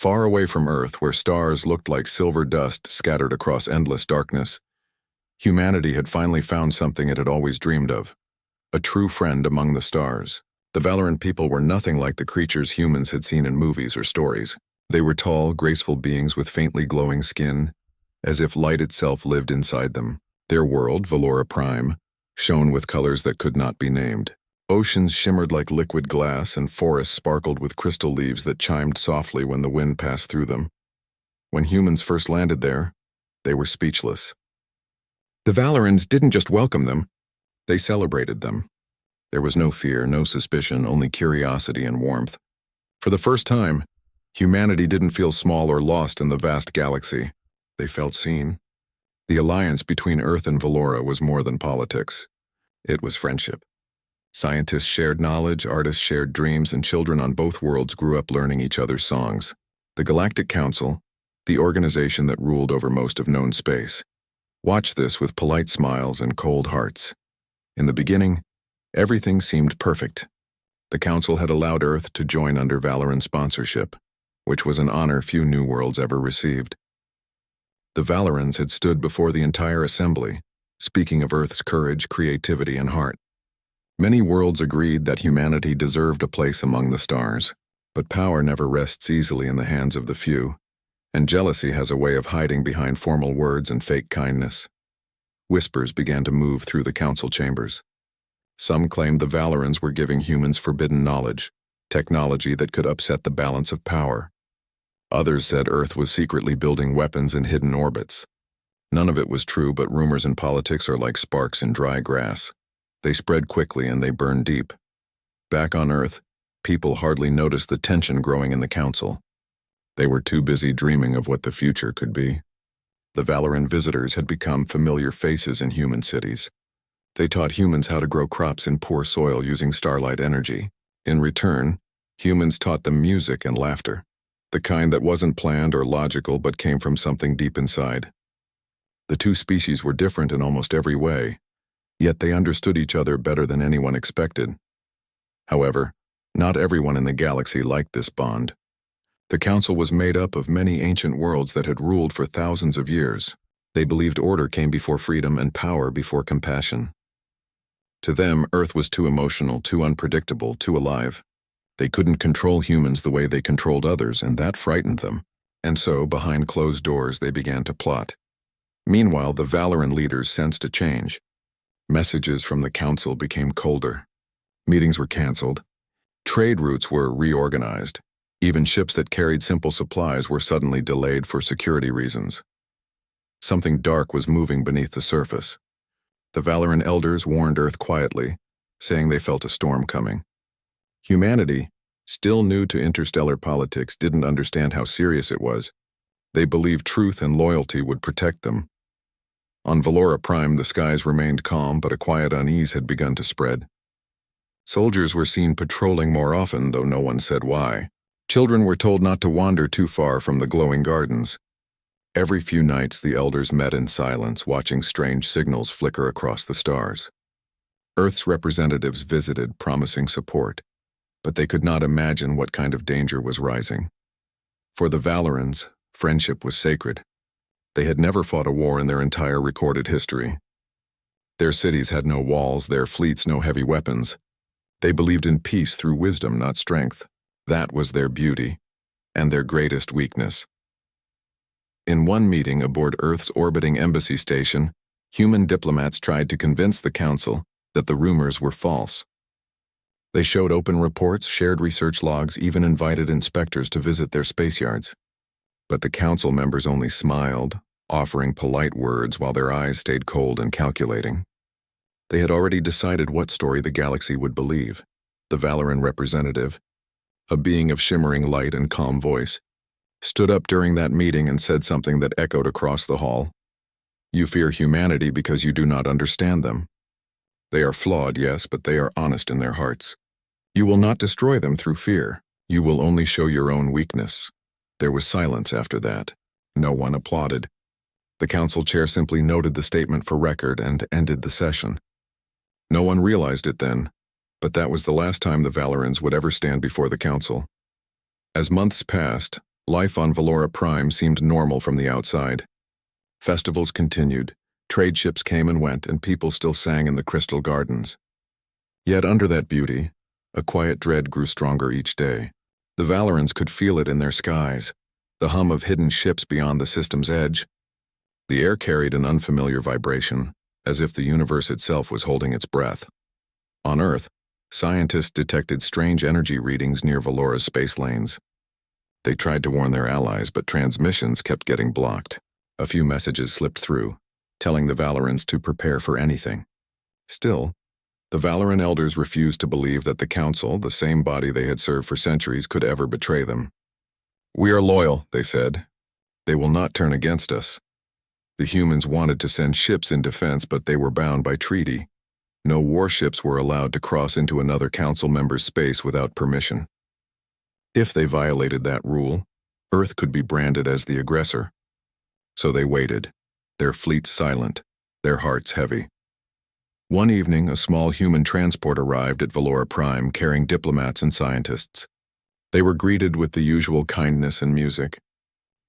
Far away from Earth, where stars looked like silver dust scattered across endless darkness, humanity had finally found something it had always dreamed of: a true friend among the stars. The Valoran people were nothing like the creatures humans had seen in movies or stories. They were tall, graceful beings with faintly glowing skin, as if light itself lived inside them. Their world, Valora Prime, shone with colors that could not be named. Oceans shimmered like liquid glass, and forests sparkled with crystal leaves that chimed softly when the wind passed through them. When humans first landed there, they were speechless. The Valorans didn't just welcome them, they celebrated them. There was no fear, no suspicion, only curiosity and warmth. For the first time, humanity didn't feel small or lost in the vast galaxy. They felt seen. The alliance between Earth and Valora was more than politics. It was friendship. Scientists shared knowledge, artists shared dreams, and children on both worlds grew up learning each other's songs. The Galactic Council, the organization that ruled over most of known space, watched this with polite smiles and cold hearts. In the beginning, everything seemed perfect. The Council had allowed Earth to join under Valoran sponsorship, which was an honor few new worlds ever received. The Valorans had stood before the entire assembly, speaking of Earth's courage, creativity, and heart. Many worlds agreed that humanity deserved a place among the stars, but power never rests easily in the hands of the few, and jealousy has a way of hiding behind formal words and fake kindness. Whispers began to move through the council chambers. Some claimed the Valorans were giving humans forbidden knowledge, technology that could upset the balance of power. Others said Earth was secretly building weapons in hidden orbits. None of it was true, but rumors in politics are like sparks in dry grass. They spread quickly and they burn deep. Back on Earth, people hardly noticed the tension growing in the council. They were too busy dreaming of what the future could be. The Valoran visitors had become familiar faces in human cities. They taught humans how to grow crops in poor soil using starlight energy. In return, humans taught them music and laughter, the kind that wasn't planned or logical but came from something deep inside. The two species were different in almost every way, yet they understood each other better than anyone expected. However, not everyone in the galaxy liked this bond. The council was made up of many ancient worlds that had ruled for thousands of years. They believed order came before freedom and power before compassion. To them, Earth was too emotional, too unpredictable, too alive. They couldn't control humans the way they controlled others, and that frightened them. And so, behind closed doors, they began to plot. Meanwhile, the Valoran leaders sensed a change. Messages from the council became colder. Meetings were canceled. Trade routes were reorganized. Even ships that carried simple supplies were suddenly delayed for security reasons. Something dark was moving beneath the surface. The Valoran elders warned Earth quietly, saying they felt a storm coming. Humanity, still new to interstellar politics, didn't understand how serious it was. They believed truth and loyalty would protect them. On Valora Prime, the skies remained calm, but a quiet unease had begun to spread. Soldiers were seen patrolling more often, though no one said why. Children were told not to wander too far from the glowing gardens. Every few nights, the elders met in silence, watching strange signals flicker across the stars. Earth's representatives visited, promising support, but they could not imagine what kind of danger was rising. For the Valorans, friendship was sacred. They had never fought a war in their entire recorded history. Their cities had no walls, their fleets no heavy weapons. They believed in peace through wisdom, not strength. That was their beauty, and their greatest weakness. In one meeting aboard Earth's orbiting embassy station, human diplomats tried to convince the council that the rumors were false. They showed open reports, shared research logs, even invited inspectors to visit their space yards. But the council members only smiled, offering polite words while their eyes stayed cold and calculating. They had already decided what story the galaxy would believe. The Valoran representative, a being of shimmering light and calm voice, stood up during that meeting and said something that echoed across the hall. You fear humanity because you do not understand them. They are flawed, yes, but they are honest in their hearts. You will not destroy them through fear. You will only show your own weakness. There was silence after that. No one applauded. The council chair simply noted the statement for record and ended the session. No one realized it then, but that was the last time the Valorans would ever stand before the council. As months passed, Life on Valora Prime seemed normal from the outside. Festivals continued, trade ships came and went, and people still sang in the crystal gardens. Yet under that beauty, a quiet dread grew stronger each day. The Valorans could feel it in their skies, the hum of hidden ships beyond the system's edge. The air carried an unfamiliar vibration, as if the universe itself was holding its breath. On Earth, scientists detected strange energy readings near Valora's space lanes. They tried to warn their allies, but transmissions kept getting blocked. A few messages slipped through, telling the Valorans to prepare for anything. Still, the Valoran elders refused to believe that the Council, the same body they had served for centuries, could ever betray them. "We are loyal," they said. "They will not turn against us." The humans wanted to send ships in defense, but they were bound by treaty. No warships were allowed to cross into another Council member's space without permission. If they violated that rule, Earth could be branded as the aggressor. So they waited, their fleets silent, their hearts heavy. One evening, a small human transport arrived at Valora Prime carrying diplomats and scientists. They were greeted with the usual kindness and music.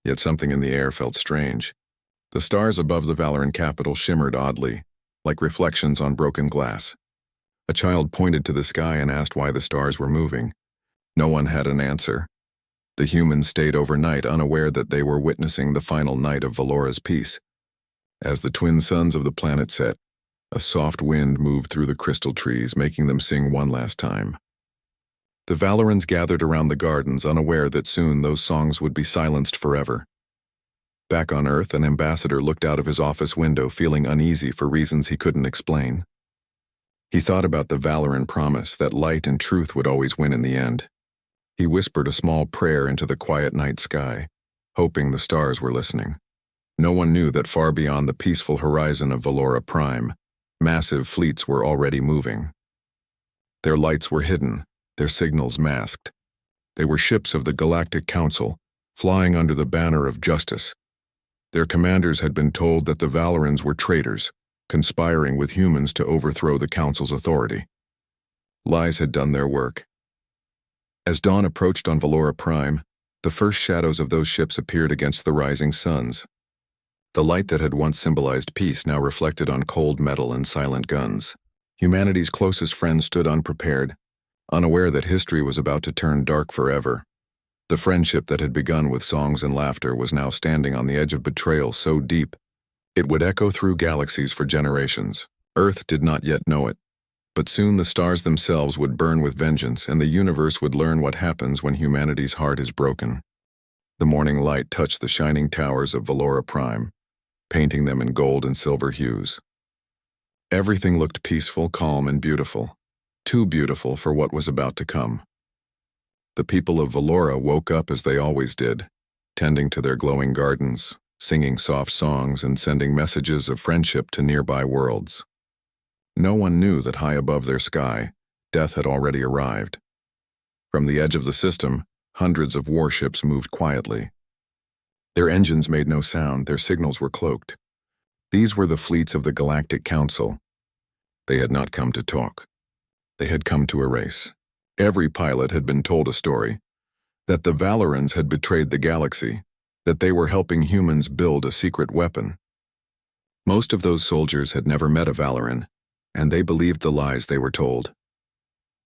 Yet something in the air felt strange. The stars above the Valoran capital shimmered oddly, like reflections on broken glass. A child pointed to the sky and asked why the stars were moving. No one had an answer. The humans stayed overnight, unaware that they were witnessing the final night of Valora's peace. As the twin suns of the planet set, a soft wind moved through the crystal trees, making them sing one last time. The Valorans gathered around the gardens, unaware that soon those songs would be silenced forever. Back on Earth, an ambassador looked out of his office window, feeling uneasy for reasons he couldn't explain. He thought about the Valoran promise that light and truth would always win in the end. He whispered a small prayer into the quiet night sky, hoping the stars were listening. No one knew that far beyond the peaceful horizon of Valora Prime, massive fleets were already moving. Their lights were hidden, their signals masked. They were ships of the Galactic Council, flying under the banner of justice. Their commanders had been told that the Valorans were traitors, conspiring with humans to overthrow the Council's authority. Lies had done their work. As dawn approached on Valora Prime, the first shadows of those ships appeared against the rising suns. The light that had once symbolized peace now reflected on cold metal and silent guns. Humanity's closest friends stood unprepared, unaware that history was about to turn dark forever. The friendship that had begun with songs and laughter was now standing on the edge of betrayal so deep it would echo through galaxies for generations. Earth did not yet know it, but soon the stars themselves would burn with vengeance, and the universe would learn what happens when humanity's heart is broken. The morning light touched the shining towers of Valora Prime, painting them in gold and silver hues. Everything looked peaceful, calm, and beautiful, too beautiful for what was about to come. The people of Valora woke up as they always did, tending to their glowing gardens, singing soft songs, and sending messages of friendship to nearby worlds. No one knew that high above their sky, death had already arrived. From the edge of the system, hundreds of warships moved quietly. Their engines made no sound, their signals were cloaked. These were the fleets of the Galactic Council. They had not come to talk. They had come to erase. Every pilot had been told a story, that the Valorans had betrayed the galaxy, that they were helping humans build a secret weapon. Most of those soldiers had never met a Valoran, and they believed the lies they were told.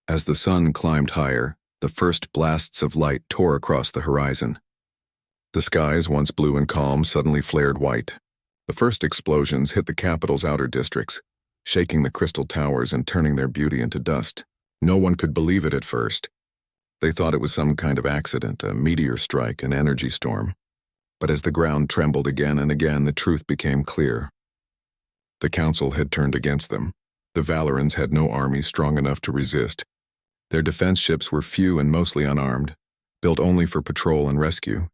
As the sun climbed higher, the first blasts of light tore across the horizon. The skies, once blue and calm, suddenly flared white. The first explosions hit the capital's outer districts, shaking the crystal towers and turning their beauty into dust. No one could believe it at first. They thought it was some kind of accident, a meteor strike, an energy storm. But as the ground trembled again and again, the truth became clear. The Council had turned against them. The Valorans had no army strong enough to resist. Their defense ships were few and mostly unarmed, built only for patrol and rescue.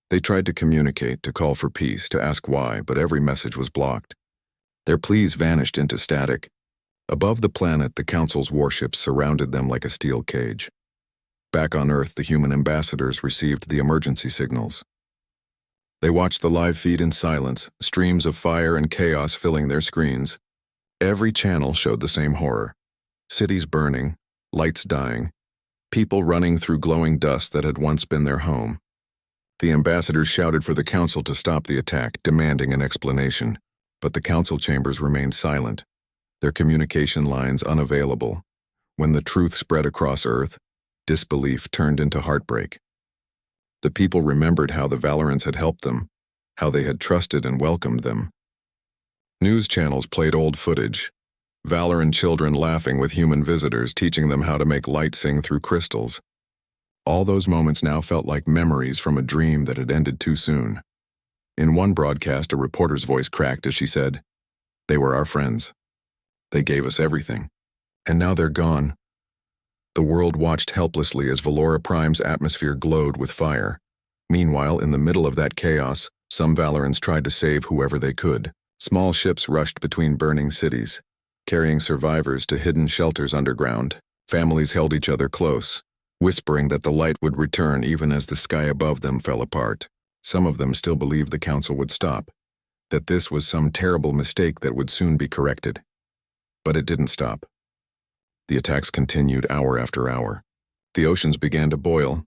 They tried to communicate, to call for peace, to ask why, but every message was blocked. Their pleas vanished into static. Above the planet, the Council's warships surrounded them like a steel cage. Back on Earth, the human ambassadors received the emergency signals. They watched the live feed in silence, streams of fire and chaos filling their screens. Every channel showed the same horror. Cities burning, lights dying, people running through glowing dust that had once been their home. The ambassadors shouted for the council to stop the attack, demanding an explanation. But the council chambers remained silent, their communication lines unavailable. When the truth spread across Earth, disbelief turned into heartbreak. The people remembered how the Valorans had helped them, how they had trusted and welcomed them. News channels played old footage, Valoran children laughing with human visitors, teaching them how to make light sing through crystals. All those moments now felt like memories from a dream that had ended too soon. In one broadcast, a reporter's voice cracked as she said, "They were our friends. They gave us everything. And now they're gone." The world watched helplessly as Valora Prime's atmosphere glowed with fire. Meanwhile, in the middle of that chaos, some Valorans tried to save whoever they could. Small ships rushed between burning cities, carrying survivors to hidden shelters underground. Families held each other close, whispering that the light would return even as the sky above them fell apart. Some of them still believed the council would stop, that this was some terrible mistake that would soon be corrected. But it didn't stop. The attacks continued hour after hour. The oceans began to boil,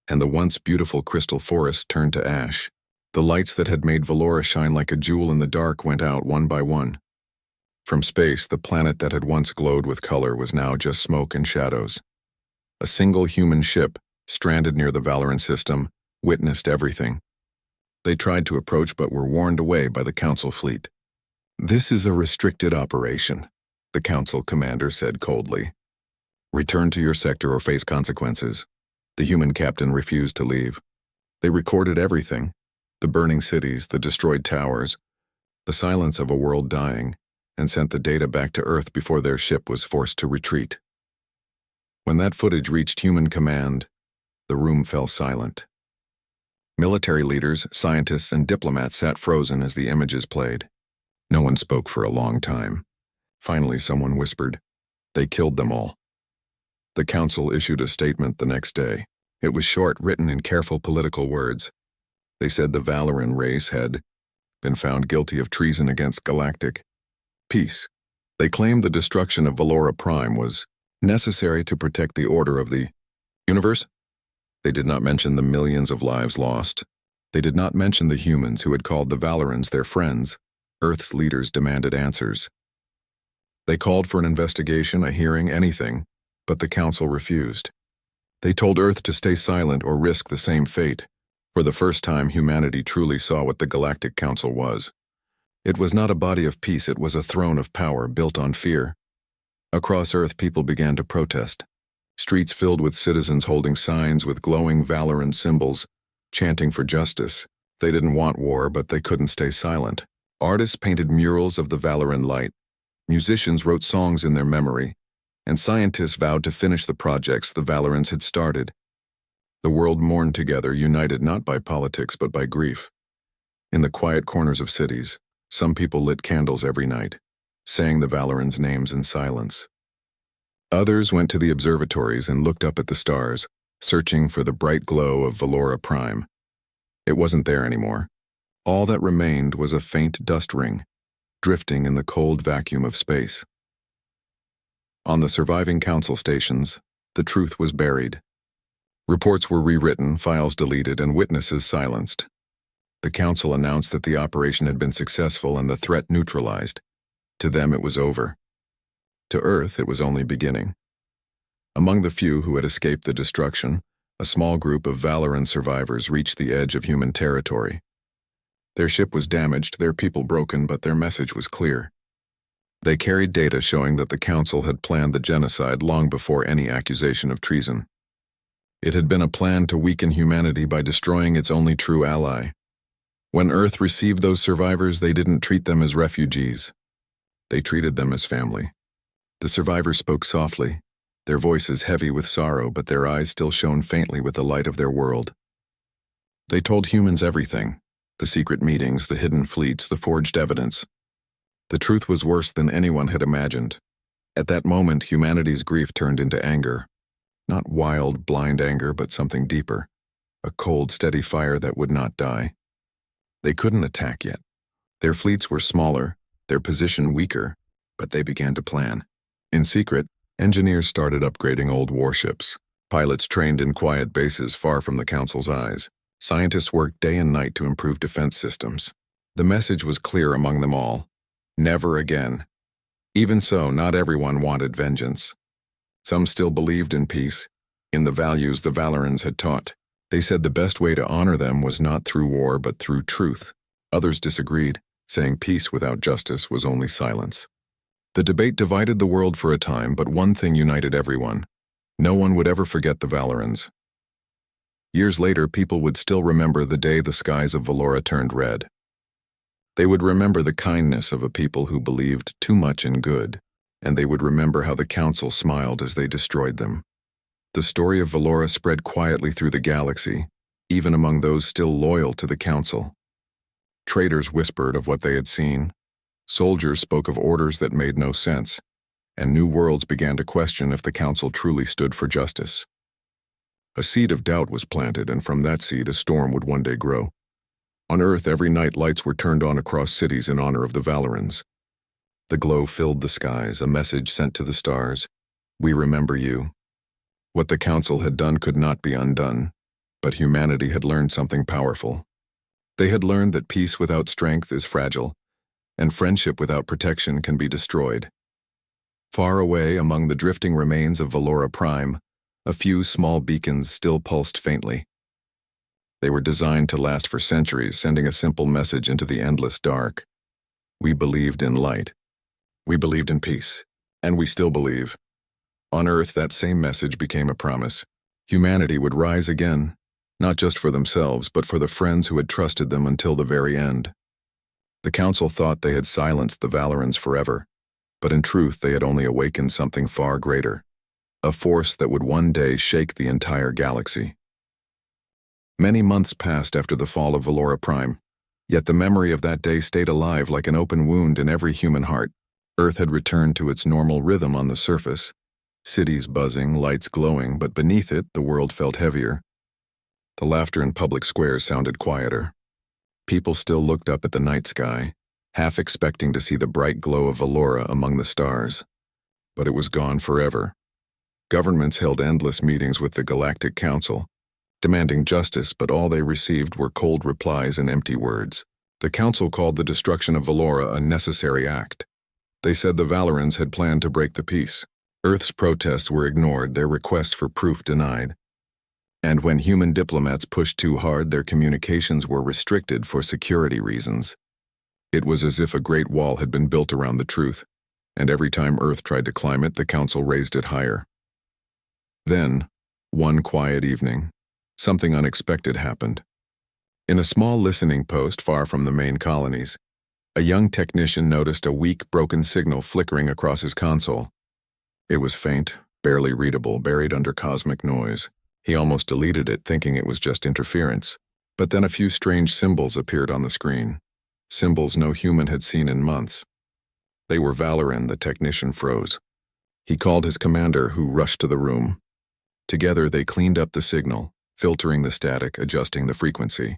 and the once beautiful crystal forest turned to ash. The lights that had made Valora shine like a jewel in the dark went out one by one. From space, the planet that had once glowed with color was now just smoke and shadows. A single human ship, stranded near the Valoran system, witnessed everything. They tried to approach but were warned away by the council fleet. "This is a restricted operation," the council commander said coldly. "Return to your sector or face consequences." The human captain refused to leave. They recorded everything, the burning cities, the destroyed towers, the silence of a world dying, and sent the data back to Earth before their ship was forced to retreat. When that footage reached human command, the room fell silent. Military leaders, scientists, and diplomats sat frozen as the images played. No one spoke for a long time. Finally, someone whispered, "They killed them all." The council issued a statement the next day. It was short, written in careful political words. They said the Valoran race had been found guilty of treason against Galactic peace. They claimed the destruction of Valora Prime was necessary to protect the order of the universe. They did not mention the millions of lives lost. They did not mention the humans who had called the Valorans their friends. Earth's leaders demanded answers. They called for an investigation, a hearing, anything, but the council refused. They told Earth to stay silent or risk the same fate. For the first time, humanity truly saw what the Galactic Council was. It was not a body of peace, it was a throne of power built on fear. Across Earth, people began to protest. Streets filled with citizens holding signs with glowing Valoran symbols, chanting for justice. They didn't want war, but they couldn't stay silent. Artists painted murals of the Valoran light. Musicians wrote songs in their memory, and scientists vowed to finish the projects the Valorans had started. The world mourned together, united not by politics but by grief. In the quiet corners of cities, some people lit candles every night, sang the Valorans' names in silence. Others went to the observatories and looked up at the stars, searching for the bright glow of Valora Prime. It wasn't there anymore. All that remained was a faint dust ring, drifting in the cold vacuum of space. On the surviving council stations, the truth was buried. Reports were rewritten, files deleted, and witnesses silenced. The council announced that the operation had been successful and the threat neutralized. To them, it was over. To Earth, it was only beginning. Among the few who had escaped the destruction, a small group of Valoran survivors reached the edge of human territory. Their ship was damaged, their people broken, but their message was clear. They carried data showing that the council had planned the genocide long before any accusation of treason. It had been a plan to weaken humanity by destroying its only true ally. When Earth received those survivors, they didn't treat them as refugees. They treated them as family. The survivors spoke softly, their voices heavy with sorrow, but their eyes still shone faintly with the light of their world. They told humans everything, the secret meetings, the hidden fleets, the forged evidence. The truth was worse than anyone had imagined. At that moment, humanity's grief turned into anger. Not wild, blind anger, but something deeper. A cold, steady fire that would not die. They couldn't attack yet. Their fleets were smaller, their position weaker, but they began to plan. In secret, engineers started upgrading old warships. Pilots trained in quiet bases far from the council's eyes. Scientists worked day and night to improve defense systems. The message was clear among them all: never again. Even so, not everyone wanted vengeance. Some still believed in peace, in the values the Valorans had taught. They said the best way to honor them was not through war but through truth. Others disagreed, saying peace without justice was only silence. The debate divided the world for a time, but one thing united everyone: no one would ever forget the Valorans. Years later, people would still remember the day the skies of Valora turned red. They would remember the kindness of a people who believed too much in good, and they would remember how the Council smiled as they destroyed them. The story of Valora spread quietly through the galaxy, even among those still loyal to the Council. Traitors whispered of what they had seen. Soldiers spoke of orders that made no sense, and new worlds began to question if the Council truly stood for justice. A seed of doubt was planted, and from that seed a storm would one day grow. On Earth, every night lights were turned on across cities in honor of the Valorans. The glow filled the skies, a message sent to the stars: we remember you. What the Council had done could not be undone, but humanity had learned something powerful. They had learned that peace without strength is fragile, and friendship without protection can be destroyed. Far away, among the drifting remains of Valora Prime, a few small beacons still pulsed faintly. They were designed to last for centuries, sending a simple message into the endless dark. We believed in light. We believed in peace. And we still believe. On Earth, that same message became a promise. Humanity would rise again, not just for themselves, but for the friends who had trusted them until the very end. The Council thought they had silenced the Valorans forever, but in truth they had only awakened something far greater. A force that would one day shake the entire galaxy. Many months passed after the fall of Valora Prime, yet the memory of that day stayed alive like an open wound in every human heart. Earth had returned to its normal rhythm on the surface, cities buzzing, lights glowing, but beneath it the world felt heavier. The laughter in public squares sounded quieter. People still looked up at the night sky, half expecting to see the bright glow of Valora among the stars. But it was gone forever. Governments held endless meetings with the Galactic Council, demanding justice, but all they received were cold replies and empty words. The Council called the destruction of Valora a necessary act. They said the Valorans had planned to break the peace. Earth's protests were ignored, their requests for proof denied. And when human diplomats pushed too hard, their communications were restricted for security reasons. It was as if a great wall had been built around the truth, and every time Earth tried to climb it, the Council raised it higher. Then, one quiet evening, something unexpected happened. In a small listening post far from the main colonies, a young technician noticed a weak, broken signal flickering across his console. It was faint, barely readable, buried under cosmic noise. He almost deleted it, thinking it was just interference. But then a few strange symbols appeared on the screen. Symbols no human had seen in months. They were Valoran. The technician froze. He called his commander, who rushed to the room. Together they cleaned up the signal, filtering the static, adjusting the frequency.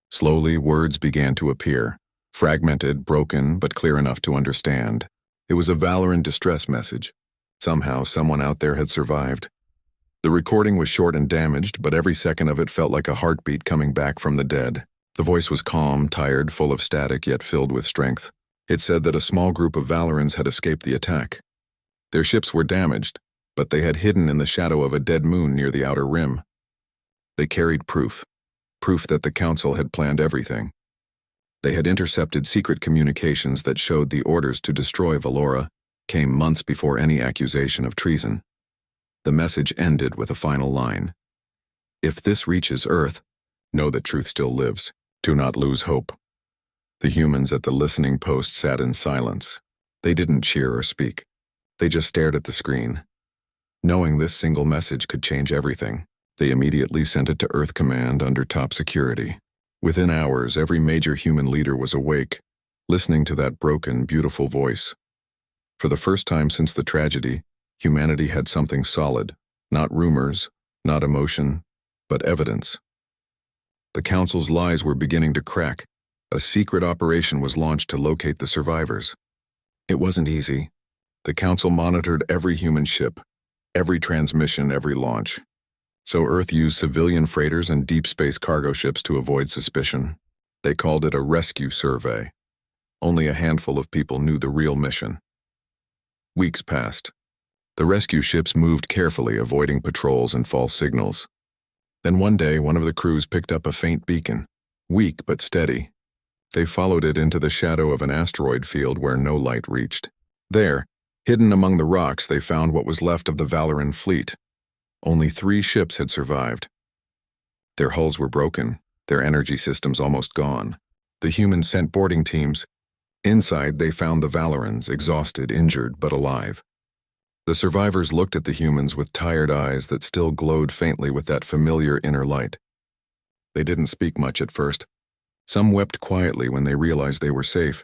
Slowly, words began to appear, fragmented, broken, but clear enough to understand. It was a Valoran distress message. Somehow, someone out there had survived. The recording was short and damaged, but every second of it felt like a heartbeat coming back from the dead. The voice was calm, tired, full of static, yet filled with strength. It said that a small group of Valorans had escaped the attack. Their ships were damaged, but they had hidden in the shadow of a dead moon near the outer rim. They carried proof that the Council had planned everything. They had intercepted secret communications that showed the orders to destroy Valora came months before any accusation of treason. The message ended with a final line: if this reaches Earth, know that truth still lives. Do not lose hope. The humans at the listening post sat in silence. They didn't cheer or speak. They just stared at the screen. Knowing this single message could change everything, they immediately sent it to Earth Command under top security. Within hours, every major human leader was awake, listening to that broken, beautiful voice. For the first time since the tragedy, humanity had something solid, not rumors, not emotion, but evidence. The Council's lies were beginning to crack. A secret operation was launched to locate the survivors. It wasn't easy. The Council monitored every human ship, every transmission, every launch. So Earth used civilian freighters and deep space cargo ships to avoid suspicion. They called it a rescue survey. Only a handful of people knew the real mission. Weeks passed. The rescue ships moved carefully, avoiding patrols and false signals. Then one day, one of the crews picked up a faint beacon, weak but steady. They followed it into the shadow of an asteroid field where no light reached. There, hidden among the rocks, they found what was left of the Valoran fleet. Only 3 ships had survived. Their hulls were broken, their energy systems almost gone. The humans sent boarding teams. Inside, they found the Valorans, exhausted, injured, but alive. The survivors looked at the humans with tired eyes that still glowed faintly with that familiar inner light. They didn't speak much at first. Some wept quietly when they realized they were safe.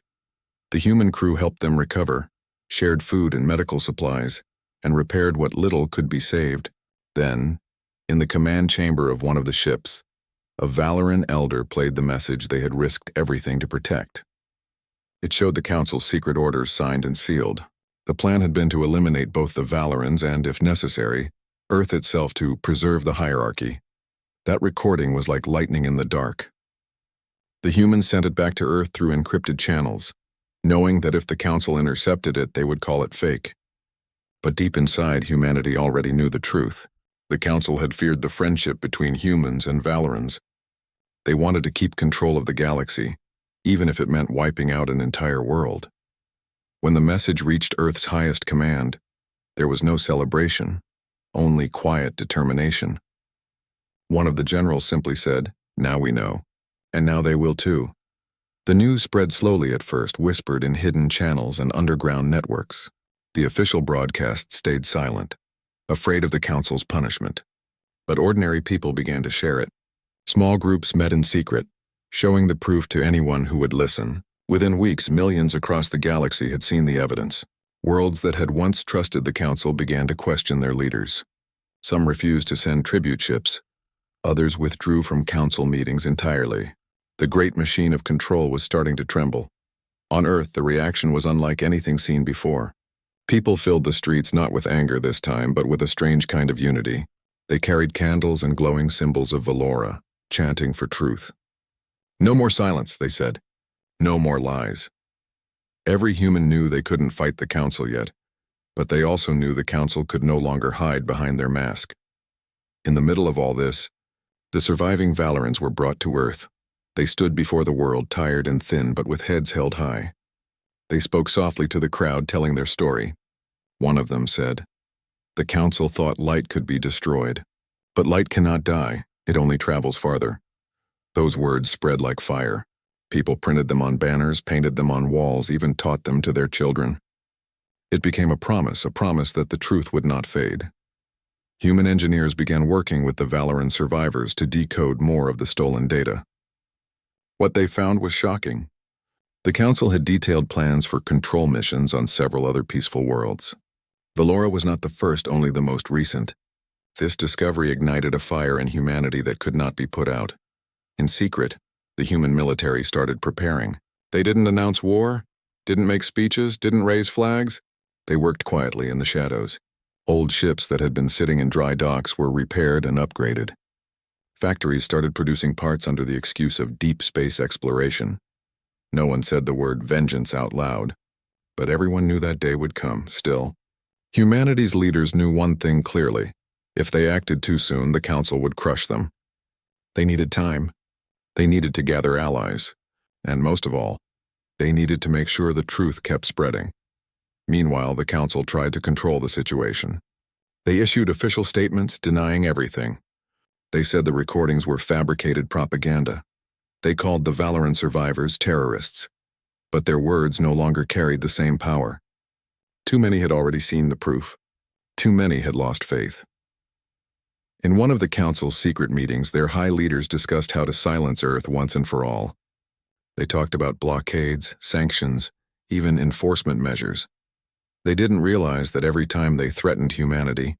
The human crew helped them recover, shared food and medical supplies, and repaired what little could be saved. Then, in the command chamber of one of the ships, a Valoran elder played the message they had risked everything to protect. It showed the Council's secret orders signed and sealed. The plan had been to eliminate both the Valorans and, if necessary, Earth itself to preserve the hierarchy. That recording was like lightning in the dark. The humans sent it back to Earth through encrypted channels, knowing that if the Council intercepted it, they would call it fake. But deep inside, humanity already knew the truth. The Council had feared the friendship between humans and Valorans. They wanted to keep control of the galaxy, even if it meant wiping out an entire world. When the message reached Earth's highest command, there was no celebration, only quiet determination. One of the generals simply said, "Now we know. And now they will too." The news spread slowly at first, whispered in hidden channels and underground networks. The official broadcast stayed silent, afraid of the Council's punishment. But ordinary people began to share it. Small groups met in secret, showing the proof to anyone who would listen. Within weeks, millions across the galaxy had seen the evidence. Worlds that had once trusted the Council began to question their leaders. Some refused to send tribute ships. Others withdrew from Council meetings entirely. The great machine of control was starting to tremble. On Earth, the reaction was unlike anything seen before. People filled the streets not with anger this time, but with a strange kind of unity. They carried candles and glowing symbols of Valoran, chanting for truth. "No more silence," they said. "No more lies." Every human knew they couldn't fight the Council yet, but they also knew the Council could no longer hide behind their mask. In the middle of all this, the surviving Valorans were brought to Earth. They stood before the world, tired and thin, but with heads held high. They spoke softly to the crowd, telling their story. One of them said, "The Council thought light could be destroyed, but light cannot die, it only travels farther." Those words spread like fire. People printed them on banners, painted them on walls, even taught them to their children. It became a promise that the truth would not fade. Human engineers began working with the Valoran survivors to decode more of the stolen data. What they found was shocking. The Council had detailed plans for control missions on several other peaceful worlds. Valoran was not the first, only the most recent. This discovery ignited a fire in humanity that could not be put out. In secret, the human military started preparing. They didn't announce war, didn't make speeches, didn't raise flags. They worked quietly in the shadows. Old ships that had been sitting in dry docks were repaired and upgraded. Factories started producing parts under the excuse of deep space exploration. No one said the word vengeance out loud, but everyone knew that day would come. Still, humanity's leaders knew one thing clearly. If they acted too soon, the Council would crush them. They needed time. They needed to gather allies. And most of all, they needed to make sure the truth kept spreading. Meanwhile, the Council tried to control the situation. They issued official statements denying everything. They said the recordings were fabricated propaganda. They called the Valoran survivors terrorists. But their words no longer carried the same power. Too many had already seen the proof. Too many had lost faith. In one of the Council's secret meetings, their high leaders discussed how to silence Earth once and for all. They talked about blockades, sanctions, even enforcement measures. They didn't realize that every time they threatened humanity,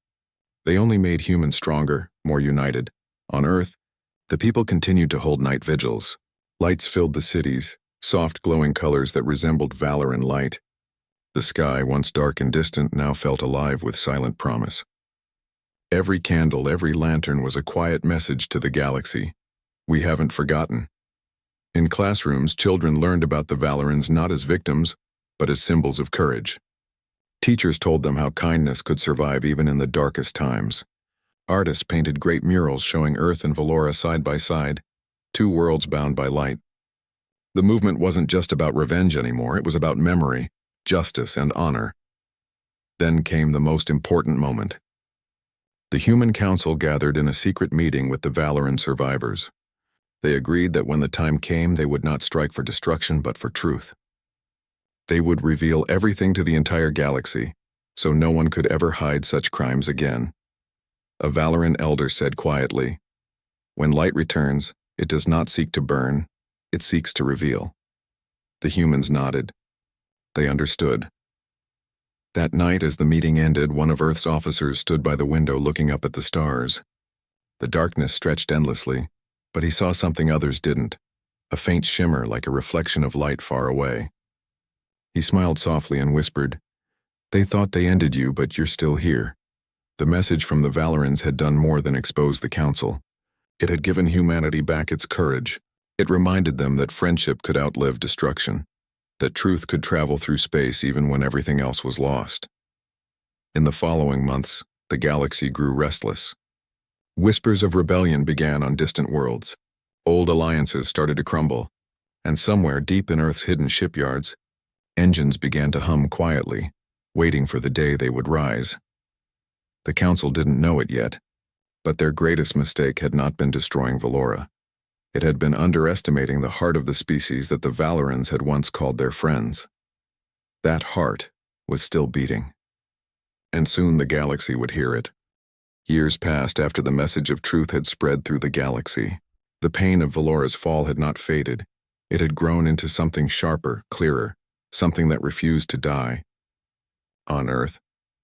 they only made humans stronger, more united. On Earth, the people continued to hold night vigils. Lights filled the cities, soft glowing colors that resembled Valoran light. The sky, once dark and distant, now felt alive with silent promise. Every candle, every lantern was a quiet message to the galaxy. We haven't forgotten. In classrooms, children learned about the Valorans not as victims, but as symbols of courage. Teachers told them how kindness could survive even in the darkest times. Artists painted great murals showing Earth and Valora side by side, two worlds bound by light. The movement wasn't just about revenge anymore, it was about memory, justice, and honor. Then came the most important moment. The Human Council gathered in a secret meeting with the Valoran survivors. They agreed that when the time came, they would not strike for destruction but for truth. They would reveal everything to the entire galaxy, so no one could ever hide such crimes again. A Valoran elder said quietly, "When light returns, it does not seek to burn, it seeks to reveal." The humans nodded. They understood. That night, as the meeting ended, one of Earth's officers stood by the window looking up at the stars. The darkness stretched endlessly, but he saw something others didn't, a faint shimmer like a reflection of light far away. He smiled softly and whispered, "They thought they ended you, but you're still here." The message from the Valorans had done more than expose the Council. It had given humanity back its courage. It reminded them that friendship could outlive destruction, that truth could travel through space even when everything else was lost. In the following months, the galaxy grew restless. Whispers of rebellion began on distant worlds. Old alliances started to crumble, and somewhere deep in Earth's hidden shipyards, engines began to hum quietly, waiting for the day they would rise. The Council didn't know it yet, but their greatest mistake had not been destroying Valora. It had been underestimating the heart of the species that the Valorans had once called their friends. That heart was still beating. And soon the galaxy would hear it. Years passed after the message of truth had spread through the galaxy. The pain of Valora's fall had not faded. It had grown into something sharper, clearer, something that refused to die. On Earth,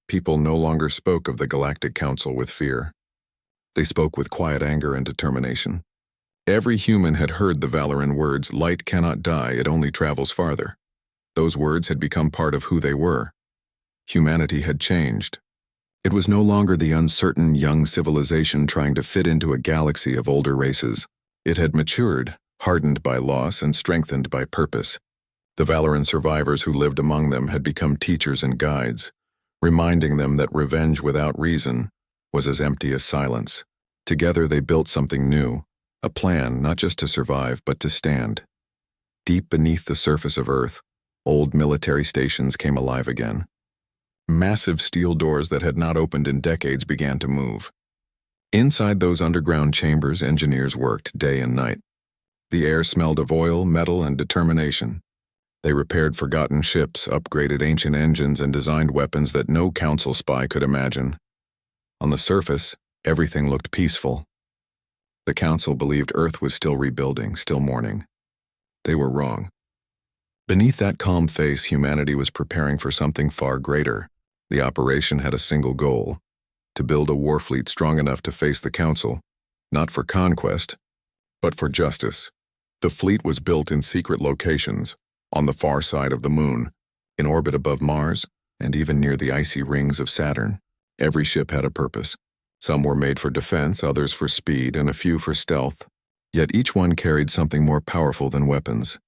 people no longer spoke of the Galactic Council with fear. They spoke with quiet anger and determination. Every human had heard the Valoran words, "Light cannot die, it only travels farther." Those words had become part of who they were. Humanity had changed. It was no longer the uncertain young civilization trying to fit into a galaxy of older races. It had matured, hardened by loss and strengthened by purpose. The Valoran survivors who lived among them had become teachers and guides, reminding them that revenge without reason was as empty as silence. Together they built something new. A plan not just to survive, but to stand. Deep beneath the surface of Earth, old military stations came alive again. Massive steel doors that had not opened in decades began to move. Inside those underground chambers, engineers worked day and night. The air smelled of oil, metal, and determination. They repaired forgotten ships, upgraded ancient engines, and designed weapons that no Council spy could imagine. On the surface, everything looked peaceful. The Council believed Earth was still rebuilding, still mourning. They were wrong. Beneath that calm face, humanity was preparing for something far greater. The operation had a single goal: to build a war fleet strong enough to face the Council, not for conquest, but for justice. The fleet was built in secret locations, on the far side of the Moon, in orbit above Mars, and even near the icy rings of Saturn. Every ship had a purpose. Some were made for defense, others for speed, and a few for stealth. Yet each one carried something more powerful than weapons.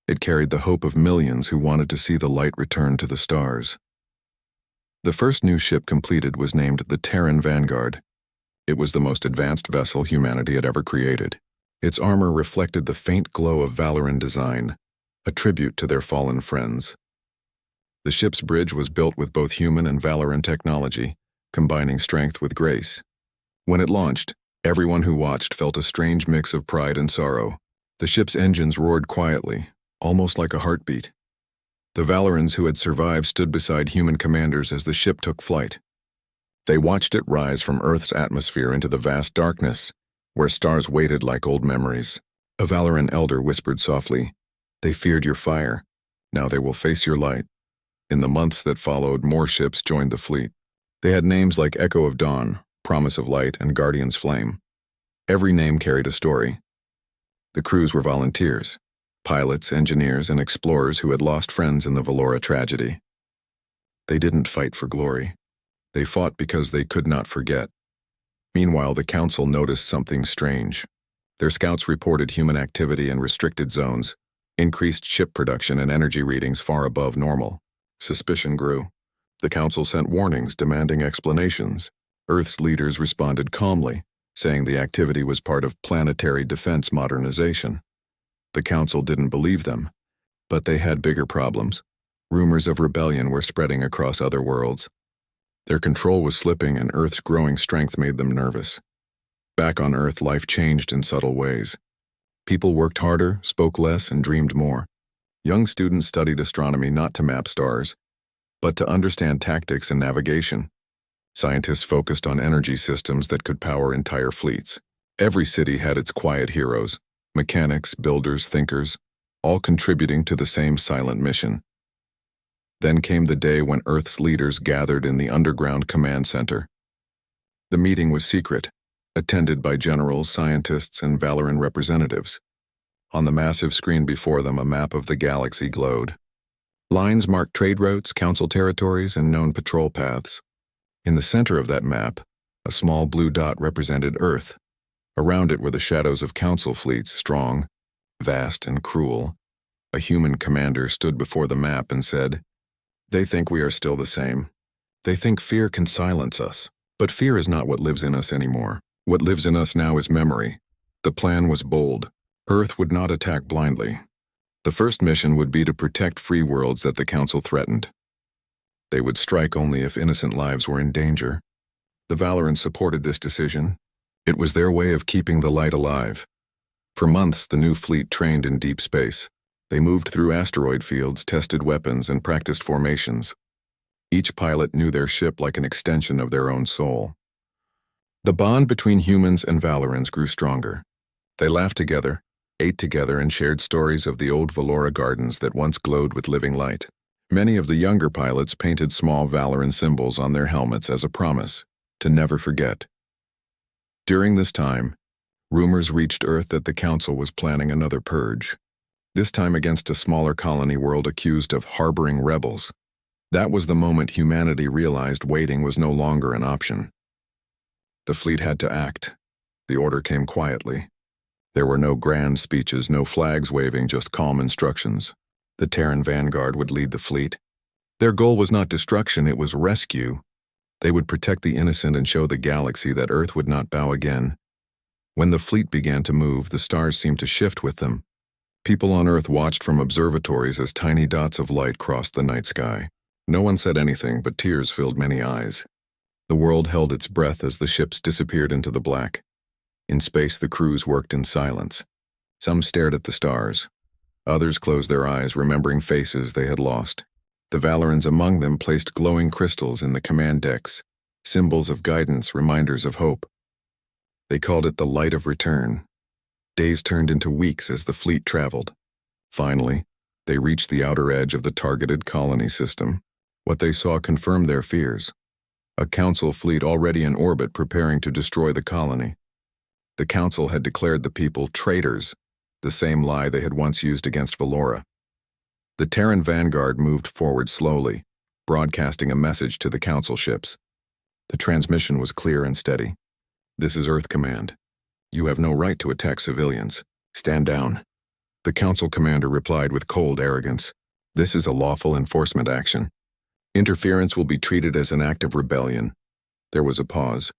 It carried the hope of millions who wanted to see the light return to the stars. The first new ship completed was named the Terran Vanguard. It was the most advanced vessel humanity had ever created. Its armor reflected the faint glow of Valoran design, a tribute to their fallen friends. The ship's bridge was built with both human and Valoran technology, combining strength with grace. When it launched, everyone who watched felt a strange mix of pride and sorrow. The ship's engines roared quietly, almost like a heartbeat. The Valorans who had survived stood beside human commanders as the ship took flight. They watched it rise from Earth's atmosphere into the vast darkness, where stars waited like old memories. A Valoran elder whispered softly, "They feared your fire. Now they will face your light." In the months that followed, more ships joined the fleet. They had names like Echo of Dawn, Promise of Light, and Guardian's Flame. Every name carried a story. The crews were volunteers, pilots, engineers, and explorers who had lost friends in the Valora tragedy. They didn't fight for glory. They fought because they could not forget. Meanwhile, the Council noticed something strange. Their scouts reported human activity in restricted zones, increased ship production and energy readings far above normal. Suspicion grew. The Council sent warnings demanding explanations. Earth's leaders responded calmly, saying the activity was part of planetary defense modernization. The Council didn't believe them, but they had bigger problems. Rumors of rebellion were spreading across other worlds. Their control was slipping, and Earth's growing strength made them nervous. Back on Earth, life changed in subtle ways. People worked harder, spoke less, and dreamed more. Young students studied astronomy not to map stars, but to understand tactics and navigation. Scientists focused on energy systems that could power entire fleets. Every city had its quiet heroes, mechanics, builders, thinkers, all contributing to the same silent mission. Then came the day when Earth's leaders gathered in the underground command center. The meeting was secret, attended by generals, scientists, and Valoran representatives. On the massive screen before them, a map of the galaxy glowed. Lines marked trade routes, council territories, and known patrol paths. In the center of that map, a small blue dot represented Earth. Around it were the shadows of council fleets, strong, vast, and cruel. A human commander stood before the map and said, "They think we are still the same. They think fear can silence us. But fear is not what lives in us anymore. What lives in us now is memory." The plan was bold. Earth would not attack blindly. The first mission would be to protect free worlds that the Council threatened. They would strike only if innocent lives were in danger. The Valorans supported this decision. It was their way of keeping the light alive. For months, the new fleet trained in deep space. They moved through asteroid fields, tested weapons, and practiced formations. Each pilot knew their ship like an extension of their own soul. The bond between humans and Valorans grew stronger. They laughed together, ate together, and shared stories of the old Valoran gardens that once glowed with living light. Many of the younger pilots painted small Valoran symbols on their helmets as a promise to never forget. During this time, rumors reached Earth that the Council was planning another purge. This time against a smaller colony world accused of harboring rebels. That was the moment humanity realized waiting was no longer an option. The fleet had to act. The order came quietly. There were no grand speeches, no flags waving, just calm instructions. The Terran vanguard would lead the fleet. Their goal was not destruction, it was rescue. They would protect the innocent and show the galaxy that Earth would not bow again. When the fleet began to move, the stars seemed to shift with them. People on Earth watched from observatories as tiny dots of light crossed the night sky. No one said anything, but tears filled many eyes. The world held its breath as the ships disappeared into the black. In space, the crews worked in silence. Some stared at the stars. Others closed their eyes, remembering faces they had lost. The Valorans among them placed glowing crystals in the command decks, symbols of guidance, reminders of hope. They called it the light of return. Days turned into weeks as the fleet traveled. Finally, they reached the outer edge of the targeted colony system. What they saw confirmed their fears. A council fleet already in orbit preparing to destroy the colony. The council had declared the people traitors, the same lie they had once used against Valoran. The Terran vanguard moved forward slowly, broadcasting a message to the council ships. The transmission was clear and steady. "This is Earth Command. You have no right to attack civilians. Stand down." The council commander replied with cold arrogance. "This is a lawful enforcement action. Interference will be treated as an act of rebellion." There was a pause.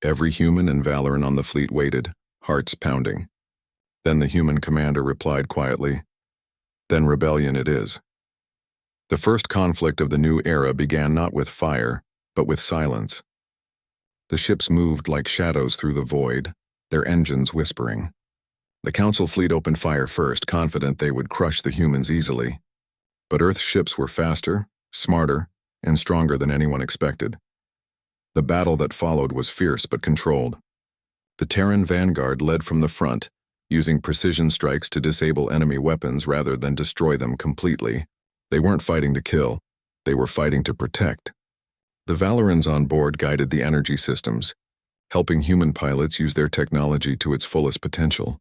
Every human and Valoran on the fleet waited, hearts pounding. Then the human commander replied quietly, "Then rebellion it is." The first conflict of the new era began not with fire, but with silence. The ships moved like shadows through the void, their engines whispering. The council fleet opened fire first, confident they would crush the humans easily. But Earth's ships were faster, smarter, and stronger than anyone expected. The battle that followed was fierce but controlled. The Terran vanguard led from the front, using precision strikes to disable enemy weapons rather than destroy them completely. They weren't fighting to kill, they were fighting to protect. The Valorans on board guided the energy systems, helping human pilots use their technology to its fullest potential.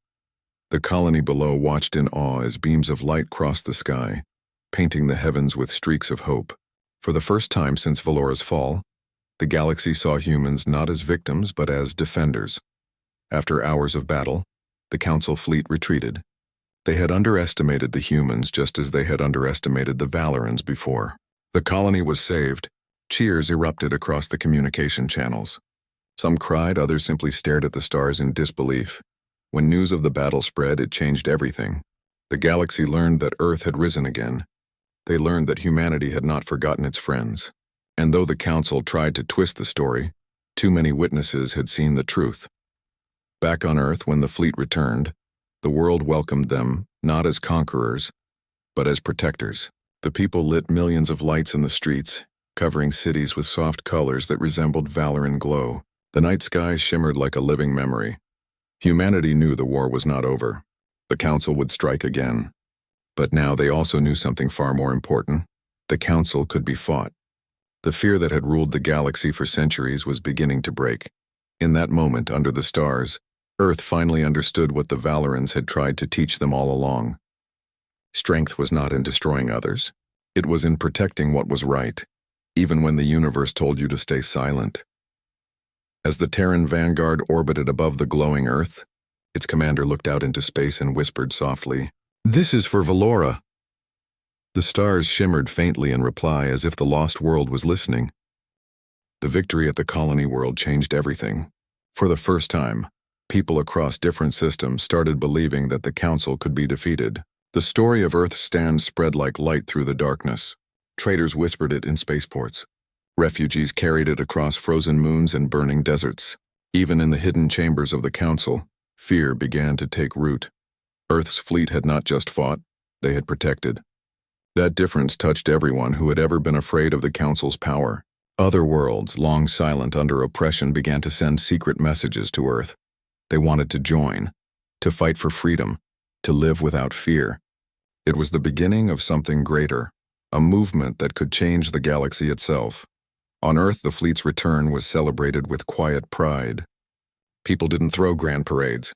The colony below watched in awe as beams of light crossed the sky, painting the heavens with streaks of hope. For the first time since Valoran's fall, The galaxy saw humans not as victims but as defenders. After hours of battle, the Council fleet retreated. They had underestimated the humans just as they had underestimated the Valorans before. The colony was saved. Cheers erupted across the communication channels. Some cried, others simply stared at the stars in disbelief. When news of the battle spread, it changed everything. The galaxy learned that Earth had risen again. They learned that humanity had not forgotten its friends. And though the Council tried to twist the story, too many witnesses had seen the truth. Back on Earth, when the fleet returned, the world welcomed them not as conquerors, but as protectors. The people lit millions of lights in the streets, covering cities with soft colors that resembled Valoran glow. The night sky shimmered like a living memory. Humanity knew the war was not over. The Council would strike again. But now they also knew something far more important. The Council could be fought. The fear that had ruled the galaxy for centuries was beginning to break. In that moment, under the stars, Earth finally understood what the Valorans had tried to teach them all along. Strength was not in destroying others. It was in protecting what was right, even when the universe told you to stay silent. As the Terran vanguard orbited above the glowing Earth, its commander looked out into space and whispered softly, "This is for Valora." The stars shimmered faintly in reply, as if the lost world was listening. The victory at the colony world changed everything. For the first time, people across different systems started believing that the Council could be defeated. The story of Earth's stand spread like light through the darkness. Traders whispered it in spaceports. Refugees carried it across frozen moons and burning deserts. Even in the hidden chambers of the Council, fear began to take root. Earth's fleet had not just fought, they had protected. That difference touched everyone who had ever been afraid of the Council's power. Other worlds, long silent under oppression, began to send secret messages to Earth. They wanted to join, to fight for freedom, to live without fear. It was the beginning of something greater, a movement that could change the galaxy itself. On Earth, the fleet's return was celebrated with quiet pride. People didn't throw grand parades.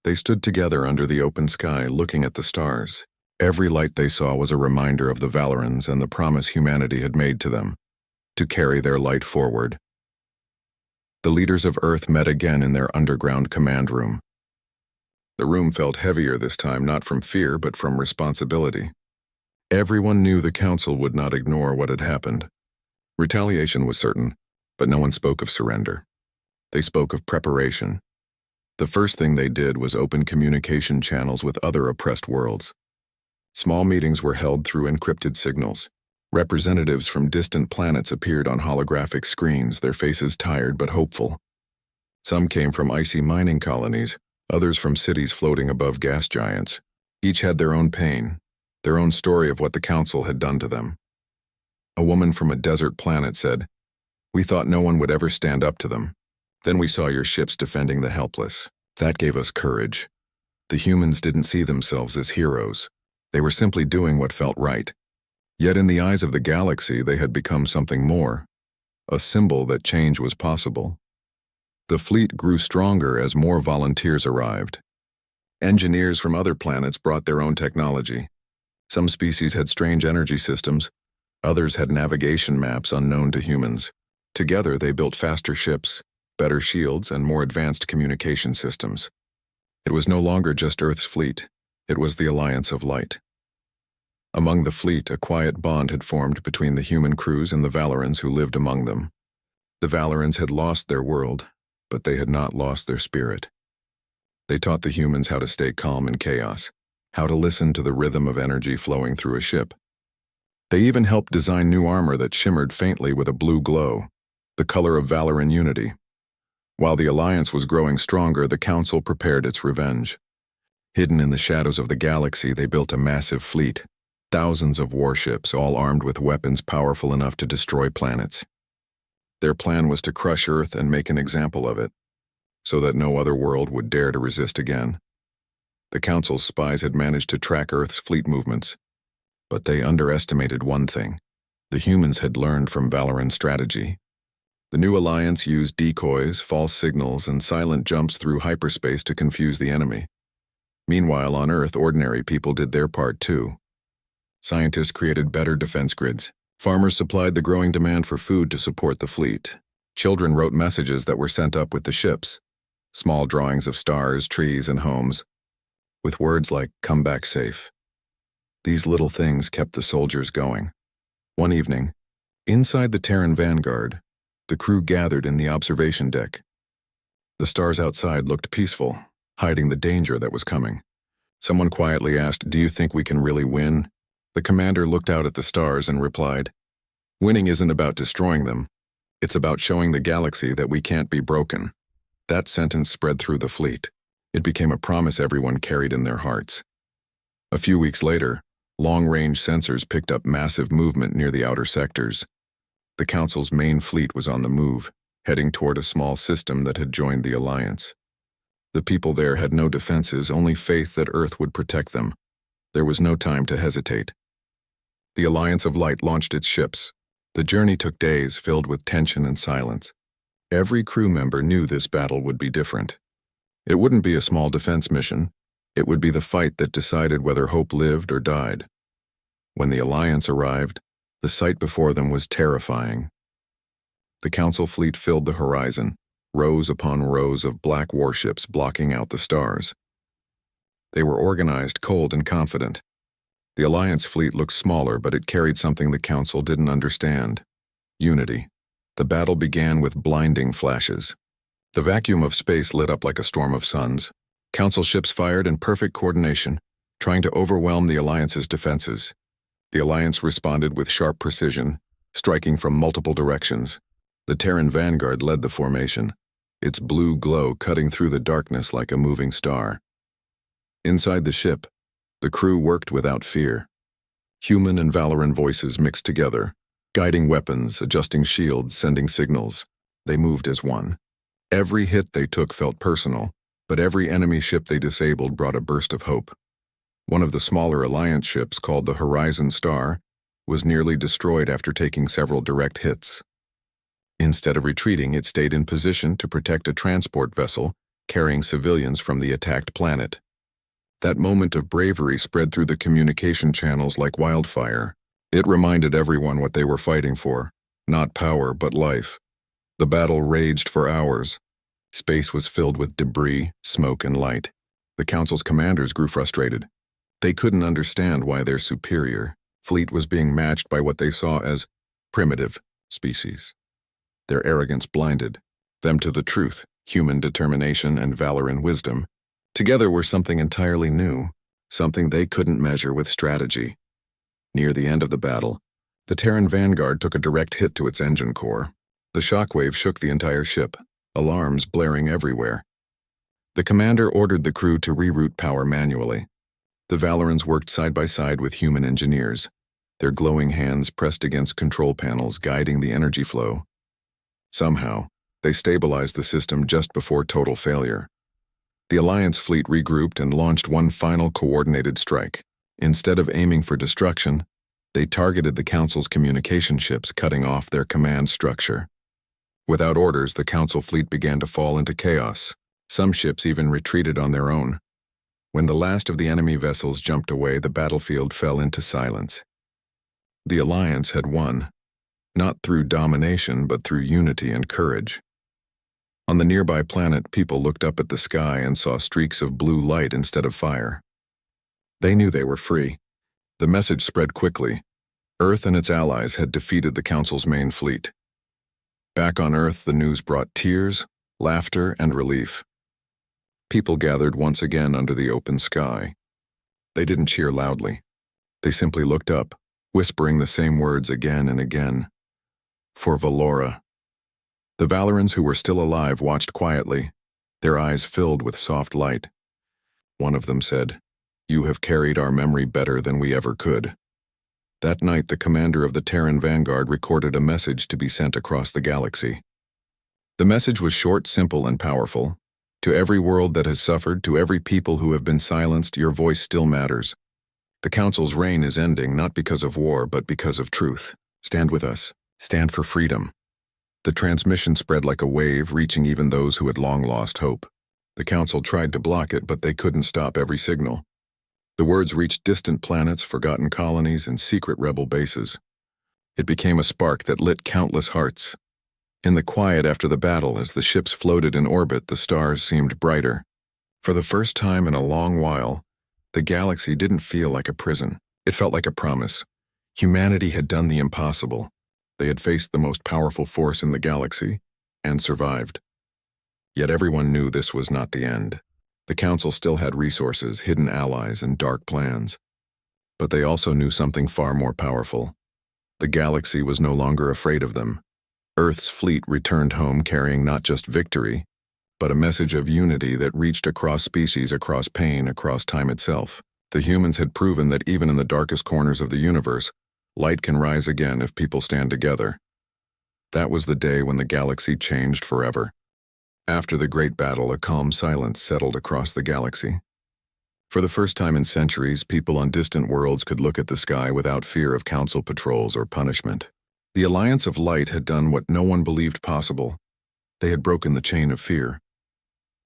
They stood together under the open sky, looking at the stars. Every light they saw was a reminder of the Valorans and the promise humanity had made to them, to carry their light forward. The leaders of Earth met again in their underground command room. The room felt heavier this time, not from fear, but from responsibility. Everyone knew the Council would not ignore what had happened. Retaliation was certain, but no one spoke of surrender. They spoke of preparation. The first thing they did was open communication channels with other oppressed worlds. Small meetings were held through encrypted signals. Representatives from distant planets appeared on holographic screens, their faces tired but hopeful. Some came from icy mining colonies, others from cities floating above gas giants. Each had their own pain, their own story of what the Council had done to them. A woman from a desert planet said, "We thought no one would ever stand up to them. Then we saw your ships defending the helpless. That gave us courage. The humans didn't see themselves as heroes. They were simply doing what felt right. Yet in the eyes of the galaxy, they had become something more, a symbol that change was possible." The fleet grew stronger as more volunteers arrived. Engineers from other planets brought their own technology. Some species had strange energy systems, others had navigation maps unknown to humans. Together they built faster ships, better shields, and more advanced communication systems. It was no longer just Earth's fleet, it was the Alliance of Light. Among the fleet, a quiet bond had formed between the human crews and the Valorans who lived among them. The Valorans had lost their world, but they had not lost their spirit. They taught the humans how to stay calm in chaos, how to listen to the rhythm of energy flowing through a ship. They even helped design new armor that shimmered faintly with a blue glow, the color of Valoran unity. While the Alliance was growing stronger, the Council prepared its revenge. Hidden in the shadows of the galaxy, they built a massive fleet, thousands of warships, all armed with weapons powerful enough to destroy planets. Their plan was to crush Earth and make an example of it, so that no other world would dare to resist again. The Council's spies had managed to track Earth's fleet movements, but they underestimated one thing. The humans had learned from Valoran strategy. The new alliance used decoys, false signals, and silent jumps through hyperspace to confuse the enemy. Meanwhile, on Earth, ordinary people did their part too. Scientists created better defense grids. Farmers supplied the growing demand for food to support the fleet. Children wrote messages that were sent up with the ships, small drawings of stars, trees, and homes, with words like, "Come back safe." These little things kept the soldiers going. One evening, inside the Terran Vanguard, the crew gathered in the observation deck. The stars outside looked peaceful, hiding the danger that was coming. Someone quietly asked, "Do you think we can really win?" The commander looked out at the stars and replied, "Winning isn't about destroying them. It's about showing the galaxy that we can't be broken." That sentence spread through the fleet. It became a promise everyone carried in their hearts. A few weeks later, long-range sensors picked up massive movement near the outer sectors. The Council's main fleet was on the move, heading toward a small system that had joined the Alliance. The people there had no defenses, only faith that Earth would protect them. There was no time to hesitate. The Alliance of Light launched its ships. The journey took days, filled with tension and silence. Every crew member knew this battle would be different. It wouldn't be a small defense mission. It would be the fight that decided whether hope lived or died. When the Alliance arrived, the sight before them was terrifying. The Council fleet filled the horizon, rows upon rows of black warships blocking out the stars. They were organized, cold, and confident. The Alliance fleet looked smaller, but it carried something the Council didn't understand: unity. The battle began with blinding flashes. The vacuum of space lit up like a storm of suns. Council ships fired in perfect coordination, trying to overwhelm the Alliance's defenses. The Alliance responded with sharp precision, striking from multiple directions. The Terran Vanguard led the formation, its blue glow cutting through the darkness like a moving star. Inside the ship, the crew worked without fear. Human and Valoran voices mixed together, guiding weapons, adjusting shields, sending signals. They moved as one. Every hit they took felt personal, but every enemy ship they disabled brought a burst of hope. One of the smaller Alliance ships, called the Horizon Star, was nearly destroyed after taking several direct hits. Instead of retreating, it stayed in position to protect a transport vessel carrying civilians from the attacked planet. That moment of bravery spread through the communication channels like wildfire. It reminded everyone what they were fighting for: not power, but life. The battle raged for hours. Space was filled with debris, smoke, and light. The Council's commanders grew frustrated. They couldn't understand why their superior fleet was being matched by what they saw as primitive species. Their arrogance blinded them to the truth. Human determination and Valoran wisdom together were something entirely new, something they couldn't measure with strategy. Near the end of the battle, the Terran Vanguard took a direct hit to its engine core. The shockwave shook the entire ship, alarms blaring everywhere. The commander ordered the crew to reroute power manually. The Valorans worked side by side with human engineers, their glowing hands pressed against control panels guiding the energy flow. Somehow, they stabilized the system just before total failure. The Alliance fleet regrouped and launched one final coordinated strike. Instead of aiming for destruction, they targeted the Council's communication ships, cutting off their command structure. Without orders, the Council fleet began to fall into chaos. Some ships even retreated on their own. When the last of the enemy vessels jumped away, the battlefield fell into silence. The Alliance had won, not through domination, but through unity and courage. On the nearby planet, people looked up at the sky and saw streaks of blue light instead of fire. They knew they were free. The message spread quickly. Earth and its allies had defeated the Council's main fleet. Back on Earth, the news brought tears, laughter, and relief. People gathered once again under the open sky. They didn't cheer loudly. They simply looked up, whispering the same words again and again. For Valora. The Valorans who were still alive watched quietly, their eyes filled with soft light. One of them said, "You have carried our memory better than we ever could." That night, the commander of the Terran Vanguard recorded a message to be sent across the galaxy. The message was short, simple, and powerful. To every world that has suffered, to every people who have been silenced, your voice still matters. The Council's reign is ending, not because of war, but because of truth. Stand with us. Stand for freedom. The transmission spread like a wave, reaching even those who had long lost hope. The Council tried to block it, but they couldn't stop every signal. The words reached distant planets, forgotten colonies, and secret rebel bases. It became a spark that lit countless hearts. In the quiet after the battle, as the ships floated in orbit, the stars seemed brighter. For the first time in a long while, the galaxy didn't feel like a prison. It felt like a promise. Humanity had done the impossible. They had faced the most powerful force in the galaxy and survived. Yet everyone knew this was not the end. The Council still had resources, hidden allies, and dark plans. But they also knew something far more powerful. The galaxy was no longer afraid of them. Earth's fleet returned home carrying not just victory, but a message of unity that reached across species, across pain, across time itself. The humans had proven that even in the darkest corners of the universe, light can rise again if people stand together. That was the day when the galaxy changed forever. After the great battle, a calm silence settled across the galaxy. For the first time in centuries, people on distant worlds could look at the sky without fear of council patrols or punishment. The Alliance of Light had done what no one believed possible. They had broken the chain of fear.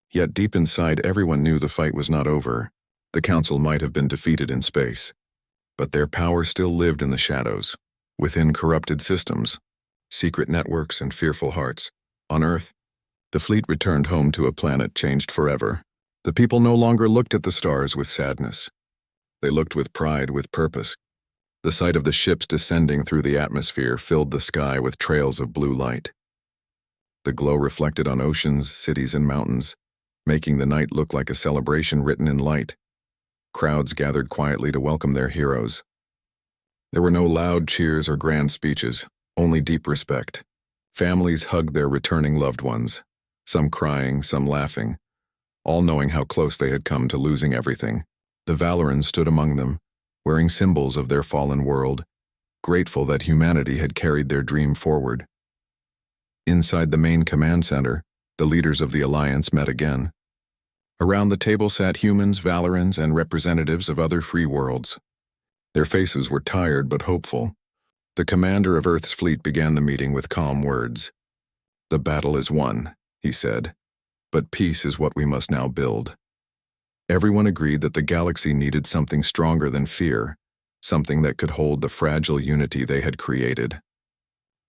Yet deep inside, everyone knew the fight was not over. The Council might have been defeated in space, but their power still lived in the shadows, within corrupted systems, secret networks, and fearful hearts. On Earth, the fleet returned home to a planet changed forever. The people no longer looked at the stars with sadness. They looked with pride, with purpose. The sight of the ships descending through the atmosphere filled the sky with trails of blue light. The glow reflected on oceans, cities, and mountains, making the night look like a celebration written in light. Crowds gathered quietly to welcome their heroes. There were no loud cheers or grand speeches, only deep respect. Families hugged their returning loved ones, some crying, some laughing, all knowing how close they had come to losing everything. The Valoran stood among them, wearing symbols of their fallen world, grateful that humanity had carried their dream forward. Inside the main command center, the leaders of the Alliance met again. Around the table sat humans, Valorans, and representatives of other free worlds. Their faces were tired but hopeful. The commander of Earth's fleet began the meeting with calm words. "The battle is won," he said, "but peace is what we must now build." Everyone agreed that the galaxy needed something stronger than fear, something that could hold the fragile unity they had created.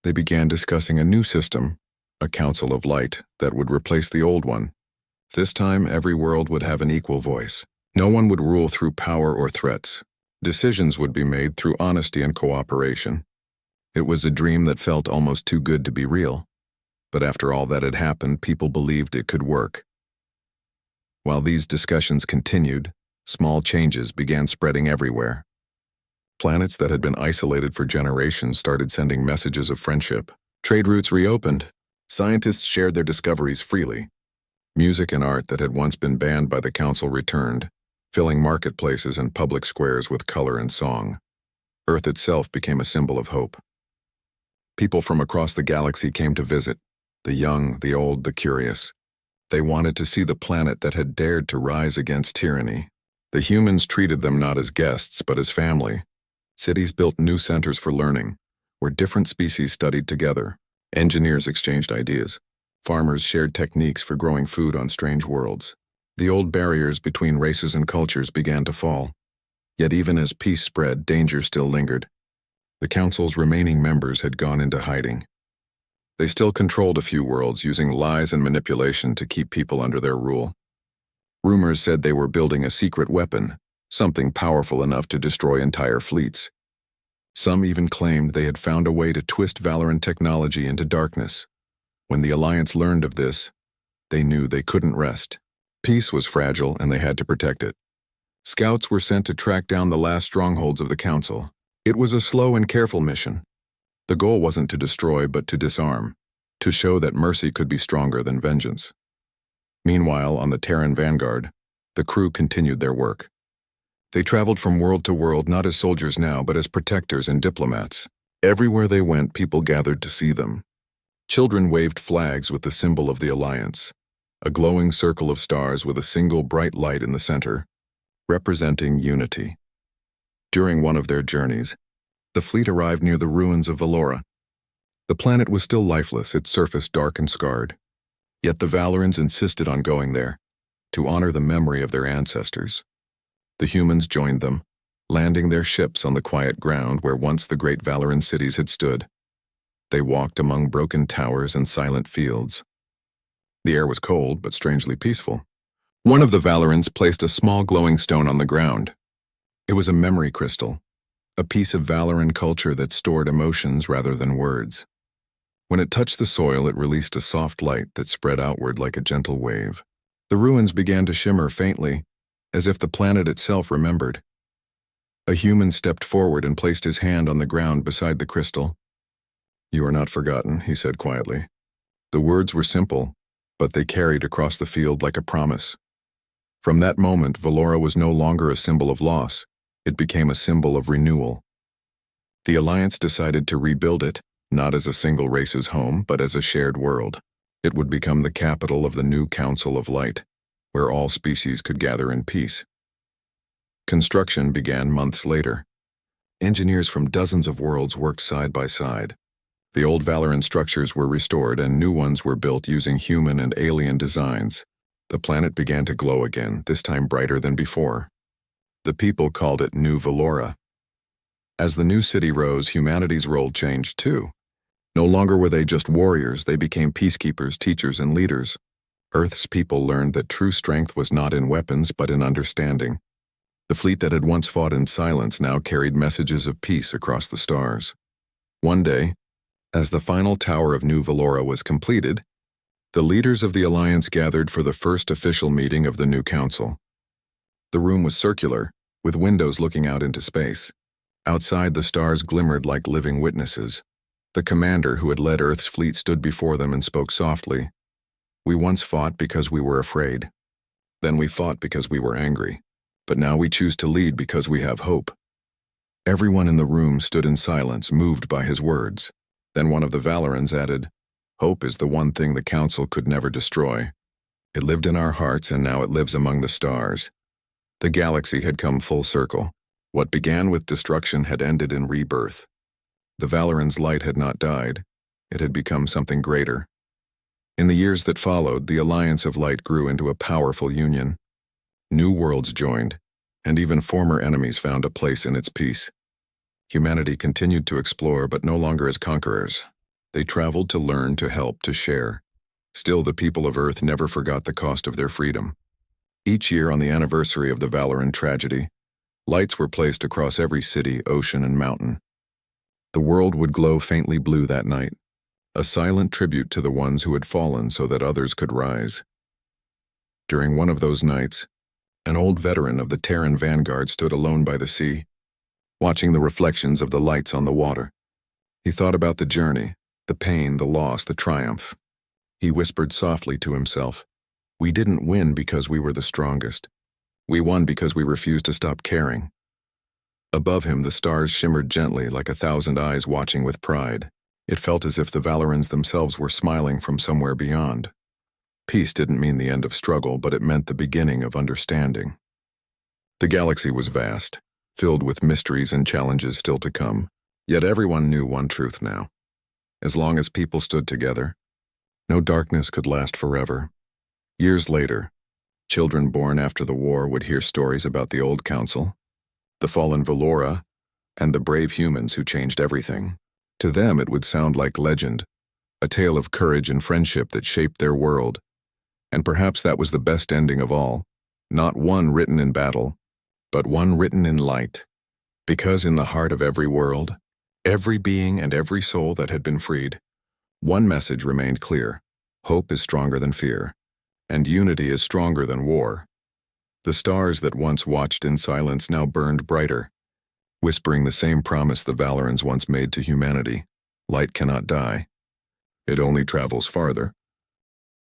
They began discussing a new system, a Council of Light, that would replace the old one. This time, every world would have an equal voice. No one would rule through power or threats. Decisions would be made through honesty and cooperation. It was a dream that felt almost too good to be real. But after all that had happened, people believed it could work. While these discussions continued, small changes began spreading everywhere. Planets that had been isolated for generations started sending messages of friendship. Trade routes reopened. Scientists shared their discoveries freely. Music and art that had once been banned by the Council returned, filling marketplaces and public squares with color and song. Earth itself became a symbol of hope. People from across the galaxy came to visit, the young, the old, the curious. They wanted to see the planet that had dared to rise against tyranny. The humans treated them not as guests, but as family. Cities built new centers for learning, where different species studied together. Engineers exchanged ideas. Farmers shared techniques for growing food on strange worlds. The old barriers between races and cultures began to fall. Yet even as peace spread, danger still lingered. The Council's remaining members had gone into hiding. They still controlled a few worlds, using lies and manipulation to keep people under their rule. Rumors said they were building a secret weapon, something powerful enough to destroy entire fleets. Some even claimed they had found a way to twist Valoran technology into darkness. When the Alliance learned of this, they knew they couldn't rest. Peace was fragile, and they had to protect it. Scouts were sent to track down the last strongholds of the Council. It was a slow and careful mission. The goal wasn't to destroy, but to disarm, to show that mercy could be stronger than vengeance. Meanwhile, on the Terran vanguard, the crew continued their work. They traveled from world to world, not as soldiers now, but as protectors and diplomats. Everywhere they went, people gathered to see them. Children waved flags with the symbol of the Alliance, a glowing circle of stars with a single bright light in the center, representing unity. During one of their journeys, the fleet arrived near the ruins of Valoran. The planet was still lifeless, its surface dark and scarred. Yet the Valorans insisted on going there, to honor the memory of their ancestors. The humans joined them, landing their ships on the quiet ground where once the great Valoran cities had stood. They walked among broken towers and silent fields. The air was cold, but strangely peaceful. One of the Valorans placed a small glowing stone on the ground. It was a memory crystal, a piece of Valoran culture that stored emotions rather than words. When it touched the soil, it released a soft light that spread outward like a gentle wave. The ruins began to shimmer faintly, as if the planet itself remembered. A human stepped forward and placed his hand on the ground beside the crystal. "You are not forgotten," he said quietly. The words were simple, but they carried across the field like a promise. From that moment, Valora was no longer a symbol of loss. It became a symbol of renewal. The Alliance decided to rebuild it, not as a single race's home, but as a shared world. It would become the capital of the new Council of Light, where all species could gather in peace. Construction began months later. Engineers from dozens of worlds worked side by side. The old Valoran structures were restored and new ones were built using human and alien designs. The planet began to glow again, this time brighter than before. The people called it New Valora. As the new city rose, humanity's role changed too. No longer were they just warriors, they became peacekeepers, teachers, and leaders. Earth's people learned that true strength was not in weapons but in understanding. The fleet that had once fought in silence now carried messages of peace across the stars. One day, as the final tower of New Valora was completed, the leaders of the Alliance gathered for the first official meeting of the new council. The room was circular, with windows looking out into space. Outside, the stars glimmered like living witnesses. The commander who had led Earth's fleet stood before them and spoke softly. "We once fought because we were afraid. Then we fought because we were angry. But now we choose to lead because we have hope." Everyone in the room stood in silence, moved by his words. Then one of the Valorans added, "Hope is the one thing the Council could never destroy. It lived in our hearts and now it lives among the stars." The galaxy had come full circle. What began with destruction had ended in rebirth. The Valorans' light had not died. It had become something greater. In the years that followed, the Alliance of Light grew into a powerful union. New worlds joined, and even former enemies found a place in its peace. Humanity continued to explore, but no longer as conquerors. They traveled to learn, to help, to share. Still, the people of Earth never forgot the cost of their freedom. Each year on the anniversary of the Valoran tragedy, lights were placed across every city, ocean, and mountain. The world would glow faintly blue that night, a silent tribute to the ones who had fallen so that others could rise. During one of those nights, an old veteran of the Terran vanguard stood alone by the sea, watching the reflections of the lights on the water. He thought about the journey, the pain, the loss, the triumph. He whispered softly to himself, "We didn't win because we were the strongest. We won because we refused to stop caring." Above him, the stars shimmered gently like 1,000 eyes watching with pride. It felt as if the Valorans themselves were smiling from somewhere beyond. Peace didn't mean the end of struggle, but it meant the beginning of understanding. The galaxy was vast, filled with mysteries and challenges still to come, yet everyone knew one truth now. As long as people stood together, no darkness could last forever. Years later, children born after the war would hear stories about the old council, the fallen Valora, and the brave humans who changed everything. To them it would sound like legend, a tale of courage and friendship that shaped their world. And perhaps that was the best ending of all, not one written in battle, but one written in light. Because in the heart of every world, every being and every soul that had been freed, one message remained clear: hope is stronger than fear, and unity is stronger than war. The stars that once watched in silence now burned brighter, whispering the same promise the Valorans once made to humanity: light cannot die. It only travels farther.